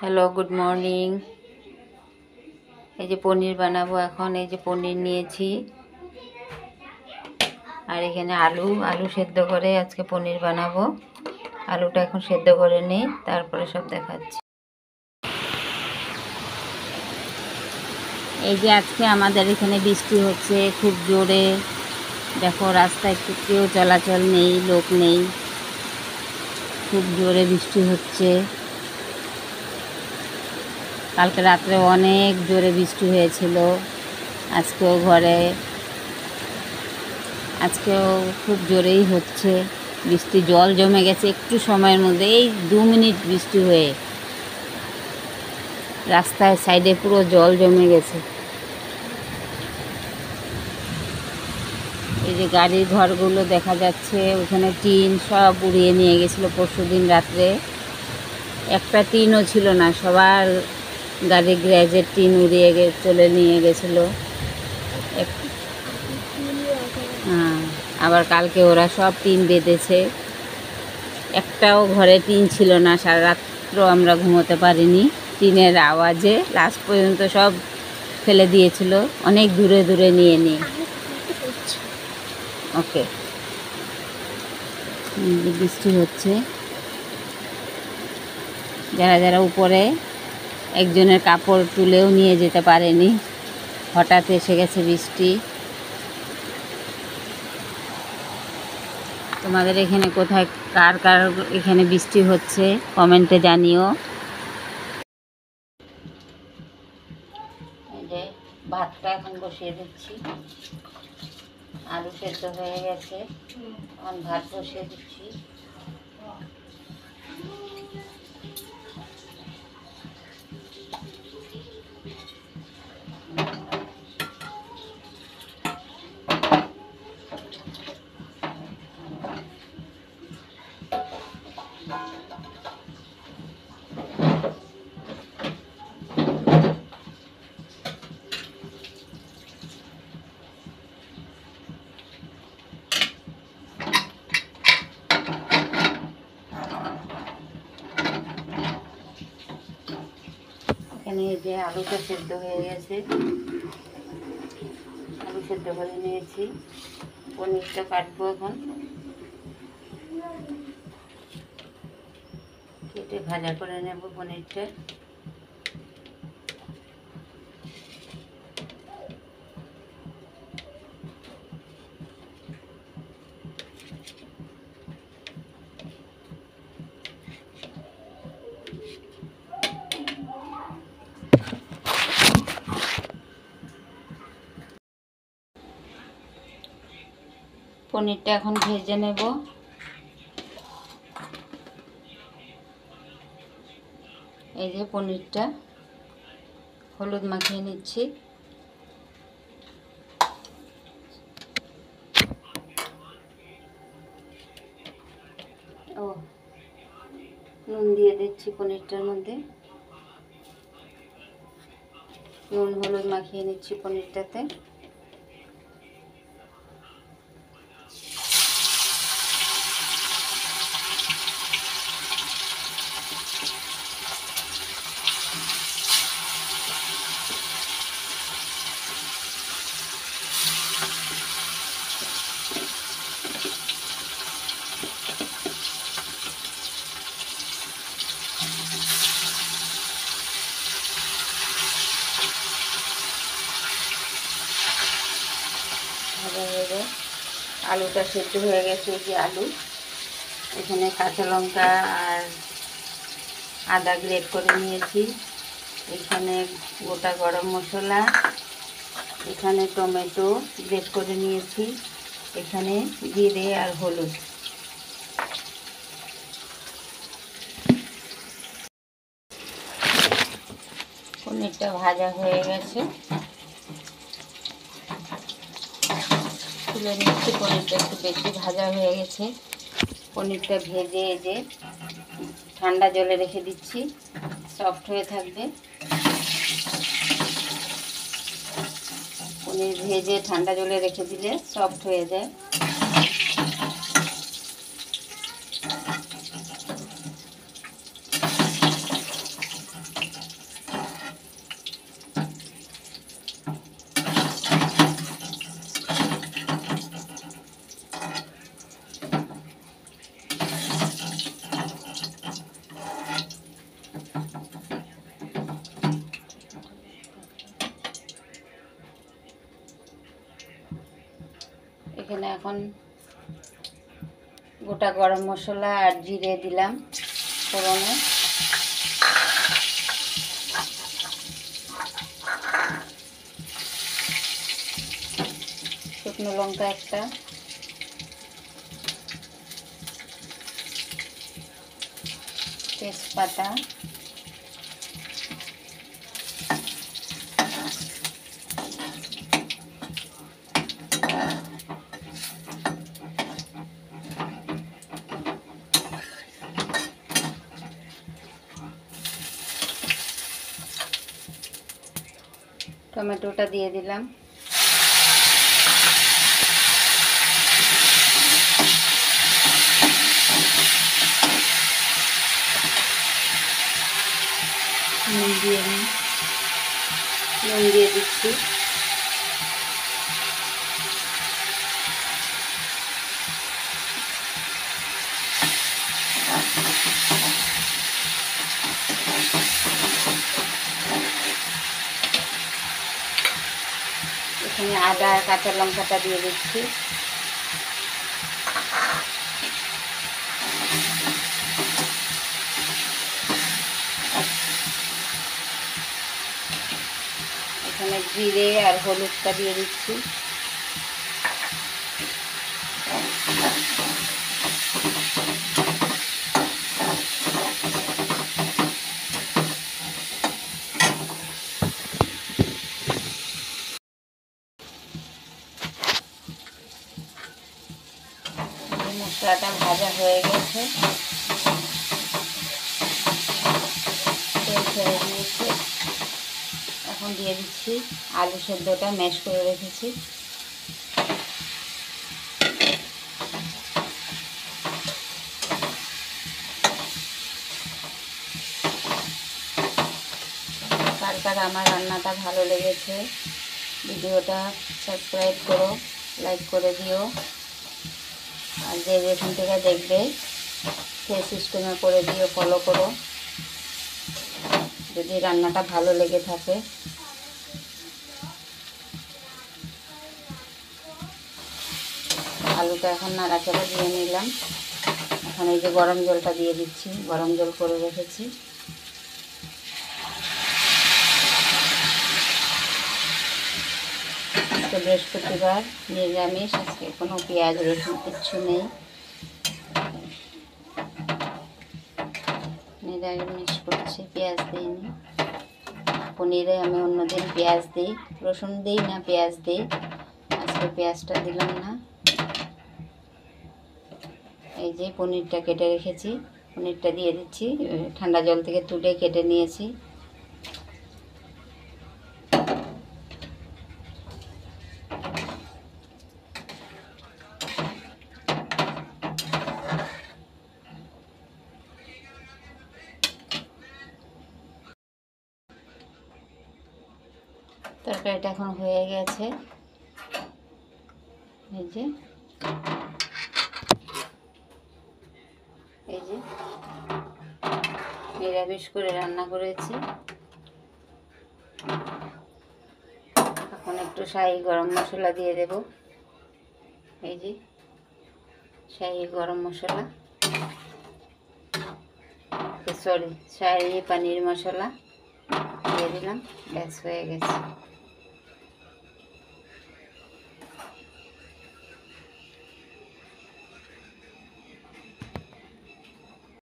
Hello, good morning. এই যে পনির বানাবো এখন। এই যে পনির নিয়েছি, আর এখানে আলু সেদ্ধ করে আজকে পনির বানাবো। আলুটা এখন সেদ্ধ করে নিই, তারপরে সব দেখাচ্ছি। এই যে আজকে আমাদের এখানে বৃষ্টি হচ্ছে খুব জোরে। দেখো, রাস্তায় কেউ চলাচল নেই, লোক নেই, খুব জোরে বৃষ্টি হচ্ছে। কালকে রাত্রে অনেক জোরে বৃষ্টি হয়েছিল, আজকেও খুব জোরেই হচ্ছে বৃষ্টি। জল জমে গেছে একটু সময়ের মধ্যে, এই 2 মিনিট বৃষ্টি হয়ে রাস্তায় সাইডে পুরো জল জমে গেছে। এই যে গাড়ির ঘরগুলো দেখা যাচ্ছে, ওখানে টিন সব উড়িয়ে নিয়ে গেছিলো পরশুদিন রাত্রে। একটা টিনও ছিল না, সবার গাড়ি গ্যারেজের টিন উড়িয়ে চলে নিয়ে গেছিলো। হ্যাঁ, আবার কালকে ওরা সব টিন বেঁধেছে। একটাও ঘরে টিন ছিল না, সারা রাত্র আমরা ঘুমোতে পারিনি টিনের আওয়াজে। লাস্ট পর্যন্ত সব ফেলে দিয়েছিল, অনেক দূরে দূরে নিয়ে নিয়ে। ওকে, বৃষ্টি হচ্ছে। যারা যারা উপরে, একজনের কাপড় তুলেও নিয়ে যেতে পারেনি, হঠাৎ এসে গেছে বৃষ্টি। তোমাদের এখানে কোথায় কার কার এখানে বৃষ্টি হচ্ছে কমেন্টে জানিও। এই যে ভাতটা এখন বসিয়ে দিচ্ছি, আলু সেদ্ধ হয়ে গেছে, এখন ভাত বসিয়ে দিচ্ছি। এখানে যে আলুটা সেদ্ধ হয়ে গেছে, আলু সেদ্ধ করে নিয়েছি। পনিরটা কাটবো এখন, কেটে ভাজা করে নেব পনিরটা। পনিরটা এখন ভেজে নেব। এই যে পনিরটা হলুদ মাখিয়ে নিচ্ছি। নুন দিয়ে দিচ্ছি পনিরটার মধ্যে, নুন হলুদ মাখিয়ে নিচ্ছি পনিরটাতে। আলুটা সেদ্ধ হয়ে গেছে। এই যে আলু, এখানে কাঁচা লঙ্কা আর আদা গ্রেট করে নিয়েছি, এখানে গোটা গরম মশলা, এখানে টমেটো গ্রেট করে নিয়েছি, এখানে জিরে আর হলুদ। পনিরটা ভাজা হয়ে গেছে, তুলে নিচ্ছি। পনিরটা একটু বেশি ভাজা হয়ে গেছে। পনিরটা ভেজে যে ঠান্ডা জলে রেখে দিচ্ছি, সফট হয়ে থাকবে। পনির ভেজে ঠান্ডা জলে রেখে দিলে সফট হয়ে যায়। এখানে এখন গোটা গরম মশলা আর জিরে দিলাম ফোড়নে। শুকনো লঙ্কা একটা, তেজপাতা, টমেটোটা দিয়ে দিলাম, নুন দিয়ে দিচ্ছি, এখানে আদা আর কাঁচা লঙ্কাটা দিয়ে দিচ্ছি, এখানে জিরে আর হলুদটা দিয়ে দিচ্ছি, মশলাটা ভাজা হয়ে গেছে, তেল ছেড়ে দিয়েছে। এখন দিয়ে দিচ্ছি আলু সেদ্ধটা ম্যাশ করে রেখেছি, কার কার আমার রান্নাটা ভালো লেগেছে ভিডিওটা সাবস্ক্রাইব করো, লাইক করে দিও। আর যে যেখান থেকে দেখবে সেই সিস্টেমে করে দিও, ফলো করো যদি রান্নাটা ভালো লেগে থাকে। আলুটা এখন নাড়াচাড়া দিয়ে নিলাম। এখন এই যে গরম জলটা দিয়ে দিচ্ছি, গরম জল করে রেখেছি। আজকে বৃহস্পতিবার, নিরামিষ, আজকে কোনো পেঁয়াজ রসুন কিচ্ছু নেই, নিরামিষ করছি, পেঁয়াজ দিইনি। পনিরে আমি অন্যদিন পেঁয়াজ দিই, রসুন দিই না, পেঁয়াজ দিই, আজকে পেঁয়াজটা দিলাম না। এই যে পনিরটা কেটে রেখেছি, পনিরটা দিয়ে দিচ্ছি, ঠান্ডা জল থেকে তুলে কেটে নিয়েছি। তরকারিটা এখন হয়ে গেছে। এই যে নিরামিষ করে রান্না করেছি। এখন একটু শাহি গরম মশলা দিয়ে দেব। এই যে শাহি গরম মশলা, সরি শাহি পনির মশলা দিয়ে দিলাম, ব্যাস হয়ে গেছে।